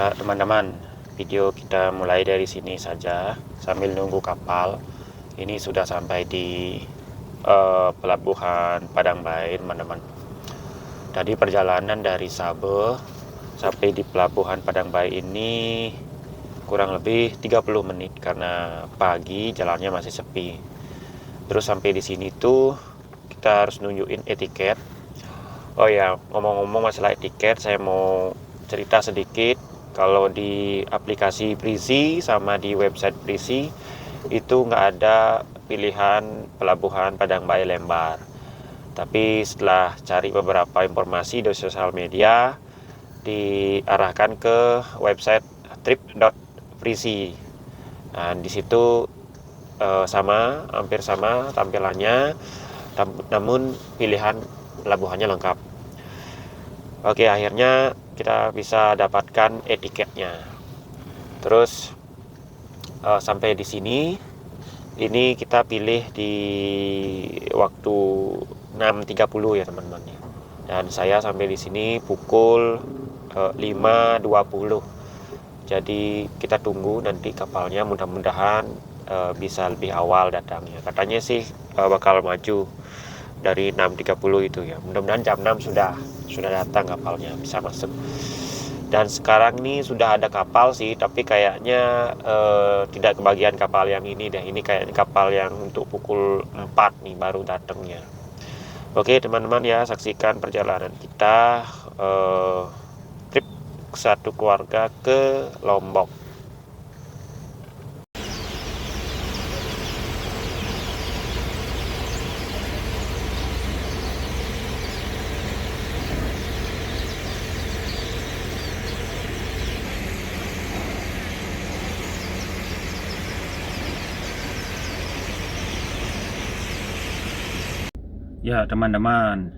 Ya teman-teman, video kita mulai dari sini saja sambil nunggu kapal. Ini sudah sampai di pelabuhan Padang Bae, teman-teman. Tadi perjalanan dari Sabeh sampai di pelabuhan Padang Bae ini kurang lebih 30 menit karena pagi jalannya masih sepi. Terus sampai di sini tuh kita harus nunjukin etiket. Oh ya, ngomong-ngomong masalah etiket, saya mau cerita sedikit. Kalau di aplikasi Prisi sama di website Prisi itu nggak ada pilihan pelabuhan Padang Bae Lembar. Tapi setelah cari beberapa informasi di sosial media, diarahkan ke website trip.prisi. Nah, di situ hampir sama tampilannya, namun pilihan pelabuhannya lengkap. Oke, akhirnya kita bisa dapatkan etiketnya. Terus sampai di sini, ini kita pilih di waktu 6.30 ya teman-teman. Dan saya sampai di sini pukul 5.20. Jadi kita tunggu nanti kapalnya, mudah-mudahan bisa lebih awal datangnya. Katanya sih bakal maju dari 6.30 itu ya. Mudah-mudahan jam 6 sudah datang kapalnya, bisa masuk. Dan sekarang ini sudah ada kapal sih, tapi kayaknya tidak kebagian kapal yang ini deh. Ini kayaknya kapal yang untuk pukul 4 nih baru datangnya. Oke teman-teman ya, saksikan perjalanan kita trip satu keluarga ke Lombok. Ya teman-teman,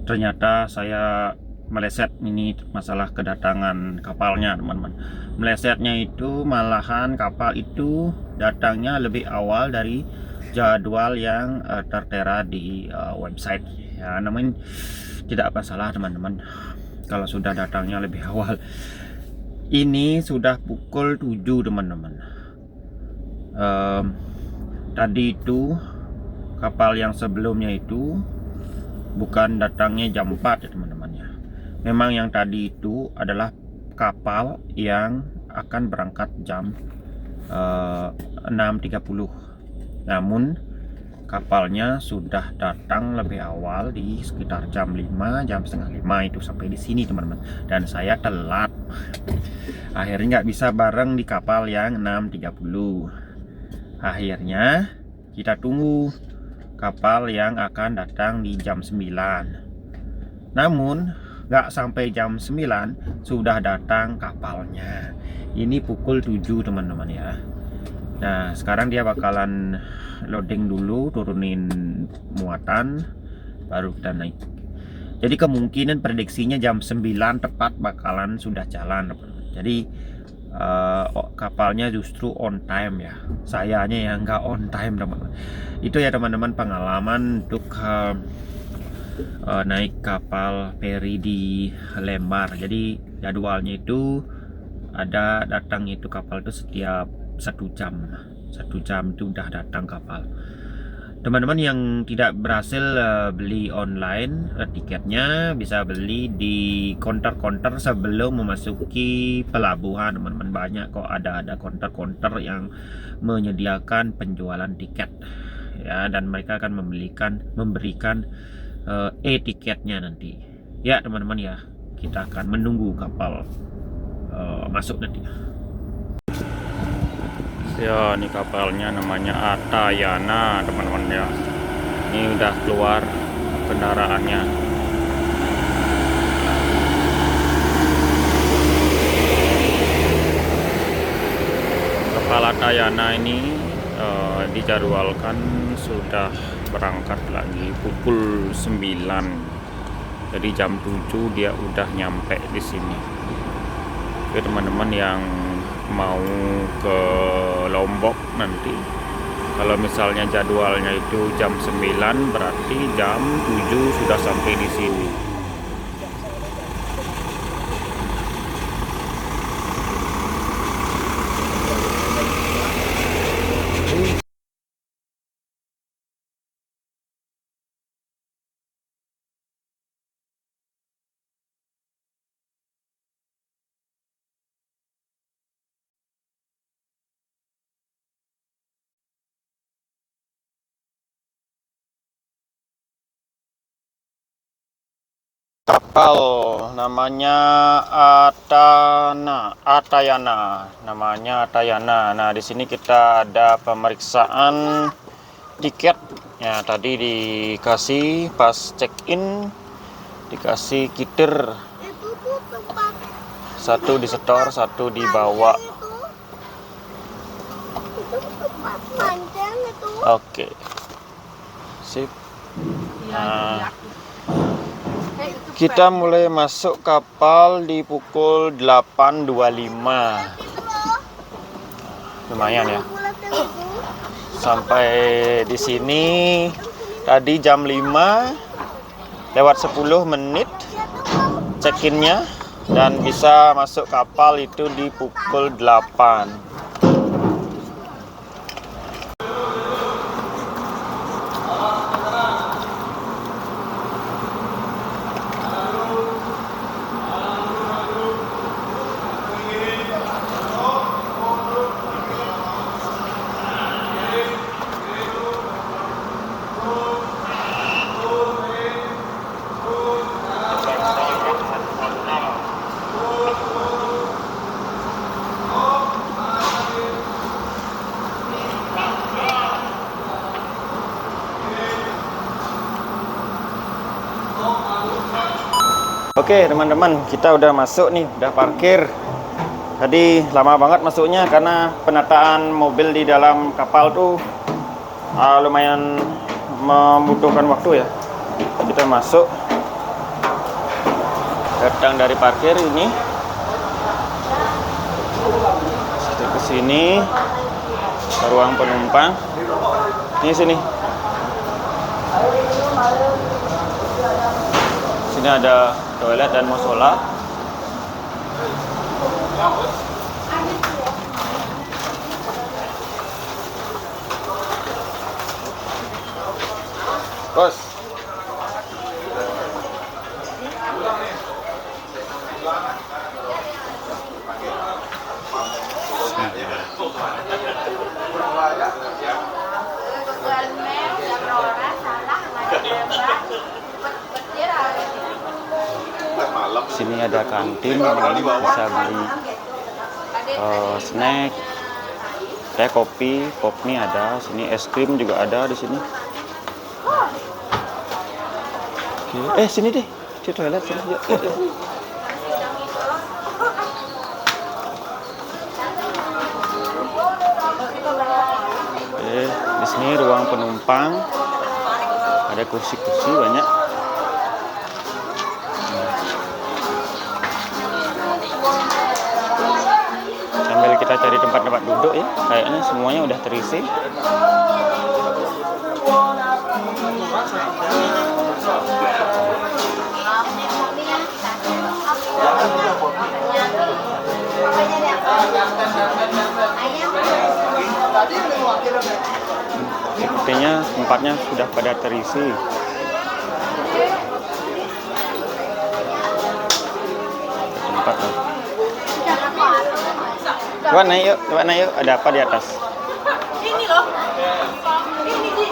ternyata saya meleset ini masalah kedatangan kapalnya teman-teman. Melesetnya itu malahan kapal itu datangnya lebih awal dari jadwal yang tertera di website ya. Namun tidak masalah teman-teman kalau sudah datangnya lebih awal. Ini sudah pukul 7 teman-teman. Tadi itu kapal yang sebelumnya itu bukan datangnya jam 4 ya teman-teman ya. Memang yang tadi itu adalah kapal yang akan berangkat jam 6.30. Namun kapalnya sudah datang lebih awal di sekitar jam 5, jam setengah 5 itu sampai di sini teman-teman. Dan saya telat. Akhirnya nggak bisa bareng di kapal yang 6.30. Akhirnya kita tunggu kapal yang akan datang di jam 9. Namun gak sampai jam 9 sudah datang kapalnya. Ini pukul 7 teman-teman ya. Nah sekarang dia bakalan loading dulu, turunin muatan, baru kita naik. Jadi kemungkinan prediksinya jam 9 tepat bakalan sudah jalan teman-teman. Jadi kapalnya justru on time ya, sayanya yang nggak on time teman-teman. Itu ya teman-teman pengalaman untuk naik kapal feri di Lembar. Jadi jadwalnya itu ada datang itu kapal itu setiap 1 jam itu udah datang kapal. Teman-teman yang tidak berhasil beli online tiketnya bisa beli di counter-counter sebelum memasuki pelabuhan teman-teman. Banyak kok ada counter-counter yang menyediakan penjualan tiket ya, dan mereka akan memberikan e-tiketnya nanti ya teman-teman ya. Kita akan menunggu kapal masuk nanti. Ya, ini kapalnya namanya Atayana teman-teman ya. Ini udah keluar kendaraannya. Kapal Atayana ini dijadwalkan sudah berangkat lagi pukul 9. Jadi jam 7 dia udah nyampe di sini. Oke teman-teman yang mau ke Lombok nanti, kalau misalnya jadwalnya itu jam 9 berarti jam 7 sudah sampai di sini. kapal namanya Atayana, namanya Atayana. Nah, di sini kita ada pemeriksaan tiket. Ya, tadi dikasih pas check-in, dikasih kitir. Satu disetor, satu dibawa. Oke. Sip. Nah, kita mulai masuk kapal di pukul 8.25. Lumayan ya. Sampai di sini tadi jam 5 lewat 10 menit check-innya, dan bisa masuk kapal itu di pukul 8. Oke teman-teman, kita udah masuk nih, udah parkir. Tadi lama banget masuknya karena penataan mobil di dalam kapal tuh lumayan membutuhkan waktu ya. Kita masuk, datang dari parkir ini, ke sini, ke ruang penumpang. Ini sini. Sini ada toilet dan musola. Bos. Sini ada kantin, bisa beli snack, teh, kopi, pop mie ada. Sini es krim juga ada di sini. Oke. Sini deh, di toilet sini. Yuk. Oke, di sini ruang penumpang. Ada kursi-kursi banyak. Sambil kita cari tempat-tempat duduk ya, kayaknya semuanya udah terisi. Sepertinya tempatnya sudah pada terisi. Tempat loh. Coba naik yuk, ada apa di atas? Ini loh. Ini.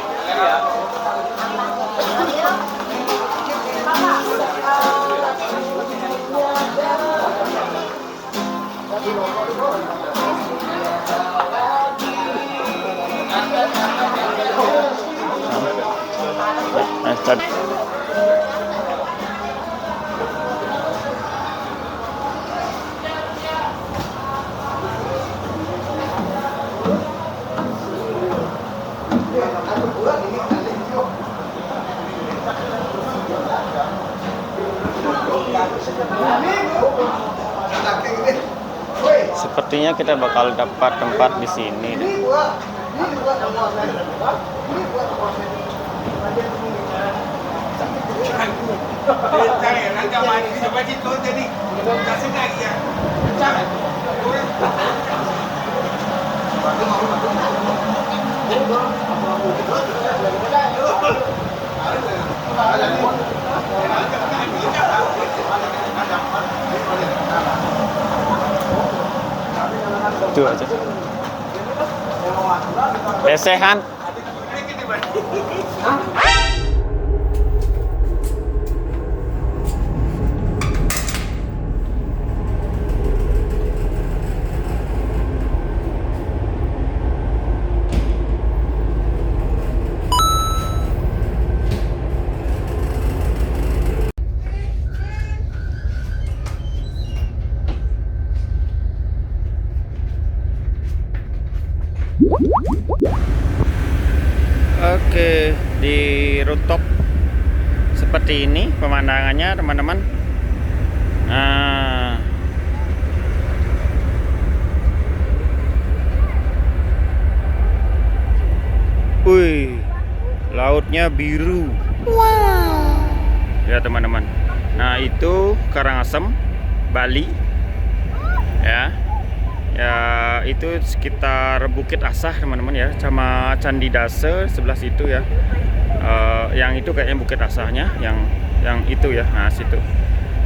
Sepertinya kita bakal dapat tempat di sini deh. Itu aja. Lesehan. di rooftop seperti ini pemandangannya teman-teman. Nah, wih, lautnya biru. Wow. Ya teman-teman. Nah itu Karangasem, Bali. Ya, ya itu sekitar Bukit Asah teman-teman ya, sama Candi Dase sebelah situ ya. Yang itu kayaknya Bukit Asahnya, yang itu ya. Nah situ.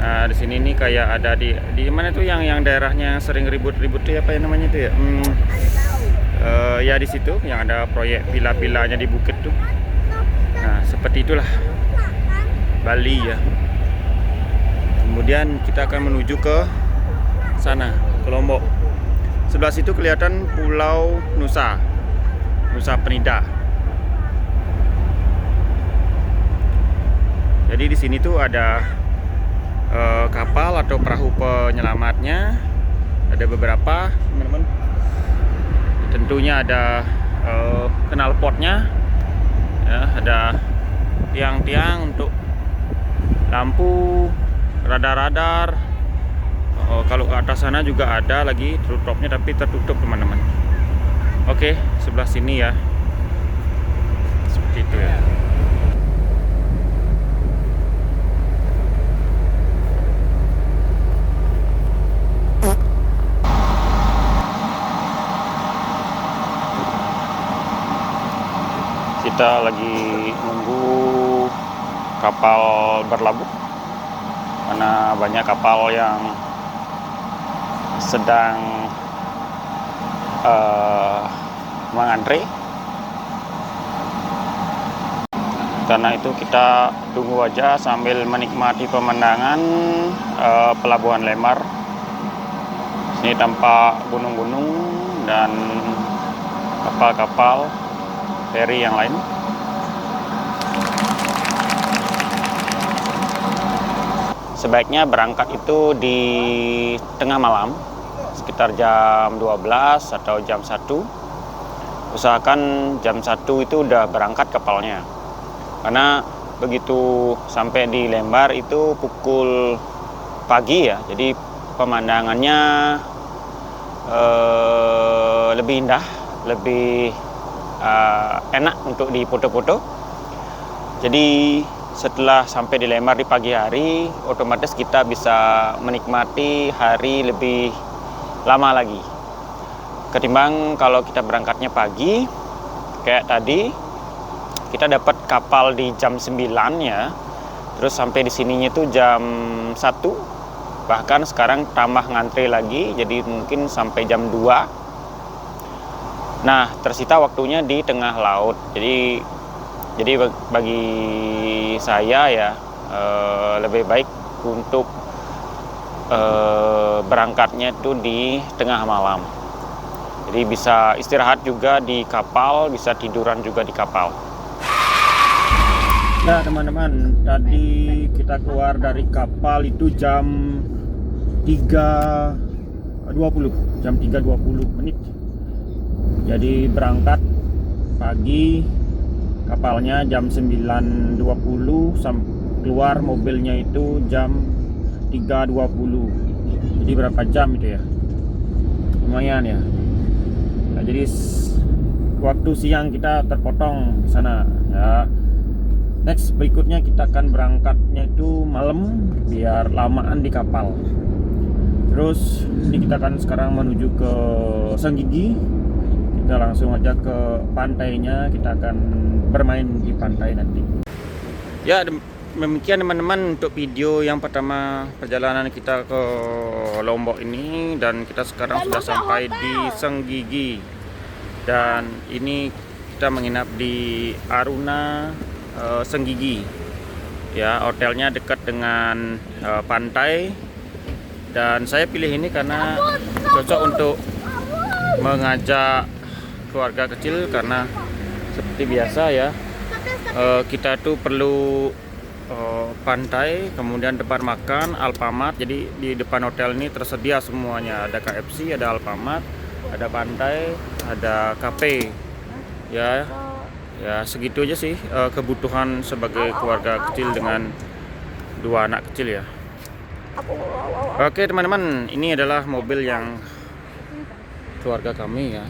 Nah di sini nih kayak ada di mana tuh yang daerahnya sering ribut-ribut tuh apa yang namanya itu ya? Ya di situ yang ada proyek villa-villanya di bukit tuh. Nah seperti itulah Bali ya. Kemudian kita akan menuju ke sana, ke Lombok. Sebelah situ kelihatan Pulau Nusa Penida. Jadi di sini tuh ada kapal atau perahu penyelamatnya. Ada beberapa teman-teman. Tentunya ada knalpotnya, ya, ada tiang-tiang untuk lampu, radar-radar. Kalau ke atas sana juga ada lagi rooftopnya tapi tertutup teman-teman. Oke, sebelah sini ya, seperti itu ya. Kita lagi nunggu kapal berlabuh karena banyak kapal yang sedang mengantre. Karena itu kita tunggu aja sambil menikmati pemandangan Pelabuhan Lembar. Ini tampak gunung-gunung dan kapal-kapal feri yang lain. Sebaiknya berangkat itu di tengah malam, sekitar jam 12 atau jam 1. Usahakan jam 1 itu udah berangkat kapalnya. Karena begitu sampai di Lembar itu pukul pagi ya, jadi pemandangannya lebih indah, lebih enak untuk dipoto-foto. Jadi setelah sampai di Lembar di pagi hari, otomatis kita bisa menikmati hari lebih lama lagi ketimbang kalau kita berangkatnya pagi kayak tadi. Kita dapat kapal di jam 9 ya, terus sampai di sininya itu jam 1, bahkan sekarang tambah ngantri lagi jadi mungkin sampai jam 2. Nah, tersita waktunya di tengah laut. Jadi bagi saya ya lebih baik untuk berangkatnya itu di tengah malam. Jadi bisa istirahat juga di kapal, bisa tiduran juga di kapal. Nah, teman-teman, tadi kita keluar dari kapal itu jam 3.20, jam 3.20 menit. Jadi berangkat pagi, kapalnya jam 9.20, keluar mobilnya itu jam 3.20. Jadi berapa jam itu ya? Lumayan ya. Nah, jadi waktu siang kita terpotong di sana ya. Next berikutnya kita akan berangkatnya itu malam biar lamaan di kapal. Terus ini kita akan sekarang menuju ke Senggigi. Kita langsung aja ke pantainya, kita akan bermain di pantai nanti. Ya, demikian teman-teman untuk video yang pertama perjalanan kita ke Lombok ini. Dan kita sekarang sudah sampai di Senggigi. Dan ini kita menginap di Aruna Senggigi. Ya, hotelnya dekat dengan pantai. Dan saya pilih ini karena cocok untuk mengajak keluarga kecil, karena seperti biasa ya, kita tuh perlu pantai, kemudian tempat makan, Alfamart. Jadi di depan hotel ini tersedia semuanya, ada KFC, ada Alfamart, ada pantai, ada kafe ya. Ya segitu aja sih kebutuhan sebagai keluarga kecil dengan 2 anak kecil ya. Oke teman-teman, ini adalah mobil yang keluarga kami ya,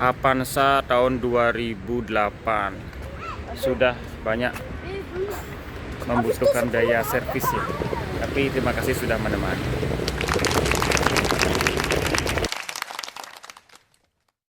Avanza tahun 2008. Sudah banyak membutuhkan biaya servis ya, tapi terima kasih sudah menemani.